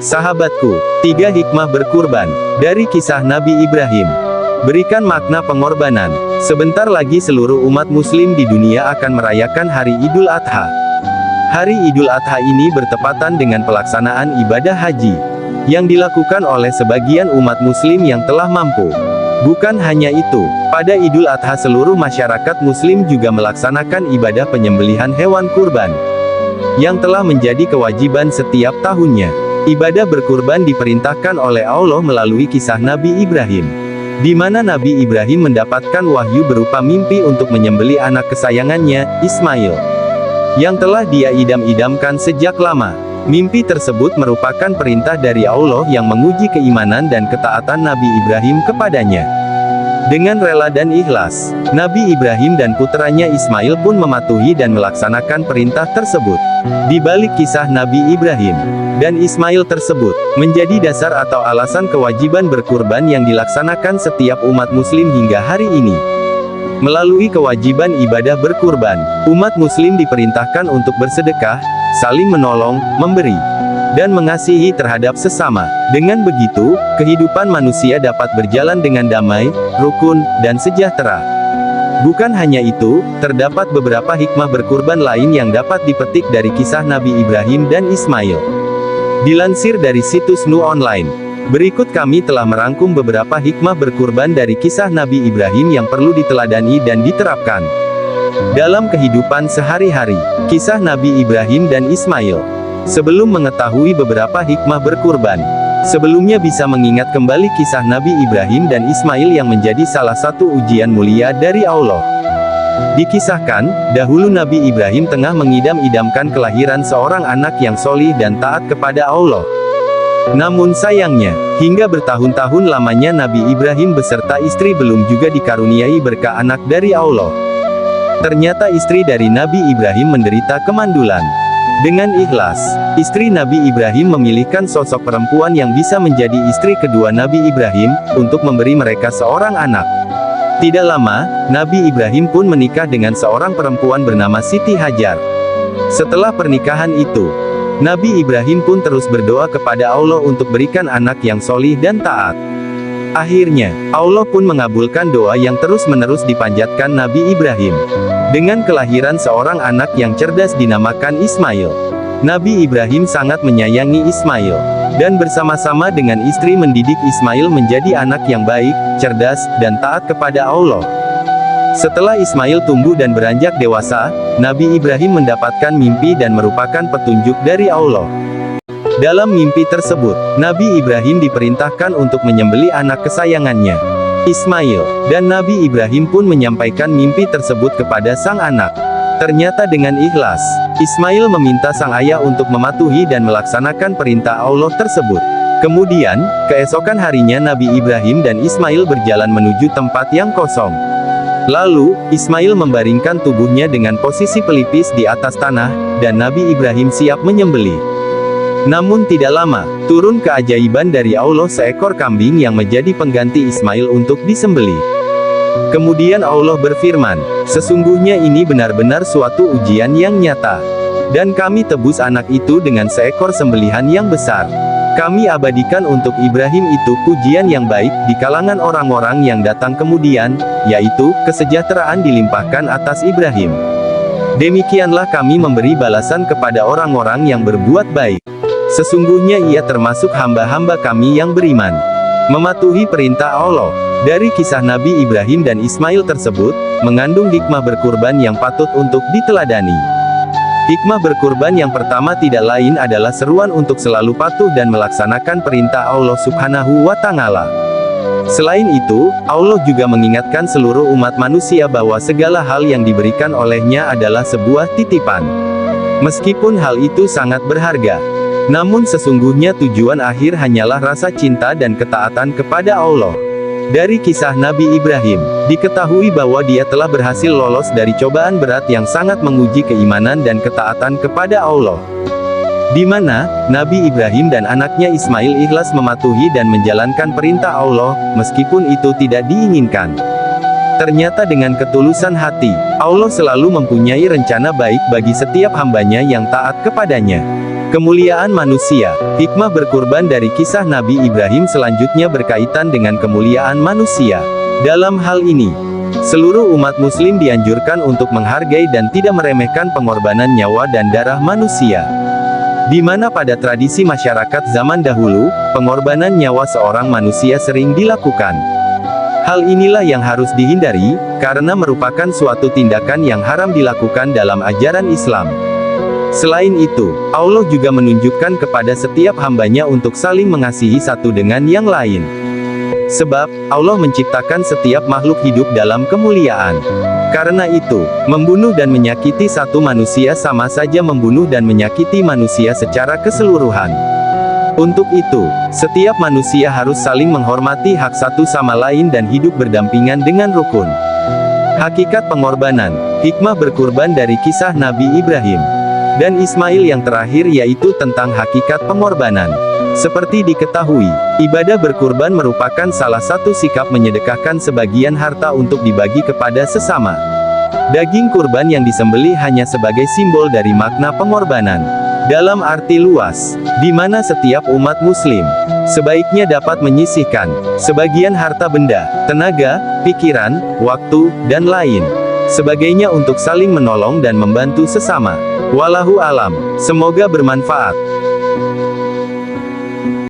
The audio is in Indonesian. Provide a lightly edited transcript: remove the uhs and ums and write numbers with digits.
Sahabatku, 3 hikmah berkurban dari kisah Nabi Ibrahim. Berikan makna pengorbanan. Sebentar lagi seluruh umat muslim di dunia akan merayakan Hari Idul Adha. Hari Idul Adha ini bertepatan dengan pelaksanaan ibadah haji yang dilakukan oleh sebagian umat muslim yang telah mampu. Bukan hanya itu, pada Idul Adha seluruh masyarakat muslim juga melaksanakan ibadah penyembelihan hewan kurban yang telah menjadi kewajiban setiap tahunnya. Ibadah berkurban diperintahkan oleh Allah melalui kisah Nabi Ibrahim, di mana Nabi Ibrahim mendapatkan wahyu berupa mimpi untuk menyembelih anak kesayangannya, Ismail, yang telah dia idam-idamkan sejak lama. Mimpi tersebut merupakan perintah dari Allah yang menguji keimanan dan ketaatan Nabi Ibrahim kepadanya. Dengan rela dan ikhlas, Nabi Ibrahim dan putranya Ismail pun mematuhi dan melaksanakan perintah tersebut. Di balik kisah Nabi Ibrahim dan Ismail tersebut, menjadi dasar atau alasan kewajiban berkurban yang dilaksanakan setiap umat muslim hingga hari ini. Melalui kewajiban ibadah berkurban, umat muslim diperintahkan untuk bersedekah, saling menolong, memberi, dan mengasihi terhadap sesama. Dengan begitu, kehidupan manusia dapat berjalan dengan damai, rukun, dan sejahtera. Bukan hanya itu, terdapat beberapa hikmah berkurban lain yang dapat dipetik dari kisah Nabi Ibrahim dan Ismail. Dilansir dari situs Nu Online, berikut kami telah merangkum beberapa hikmah berkurban dari kisah Nabi Ibrahim yang perlu diteladani dan diterapkan dalam kehidupan sehari-hari. Kisah Nabi Ibrahim dan Ismail. Sebelum mengetahui beberapa hikmah berkurban, sebelumnya bisa mengingat kembali kisah Nabi Ibrahim dan Ismail yang menjadi salah satu ujian mulia dari Allah. Dikisahkan, dahulu Nabi Ibrahim tengah mengidam-idamkan kelahiran seorang anak yang solih dan taat kepada Allah. Namun sayangnya, hingga bertahun-tahun lamanya Nabi Ibrahim beserta istri belum juga dikaruniai berkah anak dari Allah. Ternyata istri dari Nabi Ibrahim menderita kemandulan. Dengan ikhlas, istri Nabi Ibrahim memilihkan sosok perempuan yang bisa menjadi istri kedua Nabi Ibrahim, untuk memberi mereka seorang anak. Tidak lama, Nabi Ibrahim pun menikah dengan seorang perempuan bernama Siti Hajar. Setelah pernikahan itu, Nabi Ibrahim pun terus berdoa kepada Allah untuk berikan anak yang solih dan taat. Akhirnya, Allah pun mengabulkan doa yang terus-menerus dipanjatkan Nabi Ibrahim, dengan kelahiran seorang anak yang cerdas dinamakan Ismail. Nabi Ibrahim sangat menyayangi Ismail, dan bersama-sama dengan istri mendidik Ismail menjadi anak yang baik, cerdas, dan taat kepada Allah. Setelah Ismail tumbuh dan beranjak dewasa, Nabi Ibrahim mendapatkan mimpi dan merupakan petunjuk dari Allah. Dalam mimpi tersebut, Nabi Ibrahim diperintahkan untuk menyembelih anak kesayangannya, Ismail, dan Nabi Ibrahim pun menyampaikan mimpi tersebut kepada sang anak. Ternyata dengan ikhlas, Ismail meminta sang ayah untuk mematuhi dan melaksanakan perintah Allah tersebut. Kemudian, keesokan harinya Nabi Ibrahim dan Ismail berjalan menuju tempat yang kosong. Lalu, Ismail membaringkan tubuhnya dengan posisi pelipis di atas tanah, dan Nabi Ibrahim siap menyembelih. Namun tidak lama, turun keajaiban dari Allah, seekor kambing yang menjadi pengganti Ismail untuk disembelih. Kemudian Allah berfirman, "Sesungguhnya ini benar-benar suatu ujian yang nyata. Dan kami tebus anak itu dengan seekor sembelihan yang besar. Kami abadikan untuk Ibrahim itu pujian yang baik di kalangan orang-orang yang datang kemudian, yaitu kesejahteraan dilimpahkan atas Ibrahim. Demikianlah kami memberi balasan kepada orang-orang yang berbuat baik. Sesungguhnya ia termasuk hamba-hamba kami yang beriman." Mematuhi perintah Allah. Dari kisah Nabi Ibrahim dan Ismail tersebut, mengandung hikmah berkurban yang patut untuk diteladani. Hikmah berkurban yang pertama tidak lain adalah seruan untuk selalu patuh dan melaksanakan perintah Allah Subhanahu wa Ta'ala. Selain itu, Allah juga mengingatkan seluruh umat manusia bahwa segala hal yang diberikan olehnya adalah sebuah titipan. Meskipun hal itu sangat berharga, namun sesungguhnya tujuan akhir hanyalah rasa cinta dan ketaatan kepada Allah. Dari kisah Nabi Ibrahim, diketahui bahwa dia telah berhasil lolos dari cobaan berat yang sangat menguji keimanan dan ketaatan kepada Allah, di mana Nabi Ibrahim dan anaknya Ismail ikhlas mematuhi dan menjalankan perintah Allah, meskipun itu tidak diinginkan. Ternyata dengan ketulusan hati, Allah selalu mempunyai rencana baik bagi setiap hambanya yang taat kepadanya. Kemuliaan manusia. Hikmah berkurban dari kisah Nabi Ibrahim selanjutnya berkaitan dengan kemuliaan manusia. Dalam hal ini, seluruh umat muslim dianjurkan untuk menghargai dan tidak meremehkan pengorbanan nyawa dan darah manusia. Di mana pada tradisi masyarakat zaman dahulu, pengorbanan nyawa seorang manusia sering dilakukan. Hal inilah yang harus dihindari, karena merupakan suatu tindakan yang haram dilakukan dalam ajaran Islam. Selain itu, Allah juga menunjukkan kepada setiap hambanya untuk saling mengasihi satu dengan yang lain. Sebab, Allah menciptakan setiap makhluk hidup dalam kemuliaan. Karena itu, membunuh dan menyakiti satu manusia sama saja membunuh dan menyakiti manusia secara keseluruhan. Untuk itu, setiap manusia harus saling menghormati hak satu sama lain dan hidup berdampingan dengan rukun. Hakikat pengorbanan. Hikmah berkurban dari kisah Nabi Ibrahim dan Ismail yang terakhir yaitu tentang hakikat pengorbanan. Seperti diketahui, ibadah berkurban merupakan salah satu sikap menyedekahkan sebagian harta untuk dibagi kepada sesama. Daging kurban yang disembelih hanya sebagai simbol dari makna pengorbanan. Dalam arti luas, di mana setiap umat muslim sebaiknya dapat menyisihkan sebagian harta benda, tenaga, pikiran, waktu, dan lain sebagainya untuk saling menolong dan membantu sesama. Wallahu alam. Semoga bermanfaat.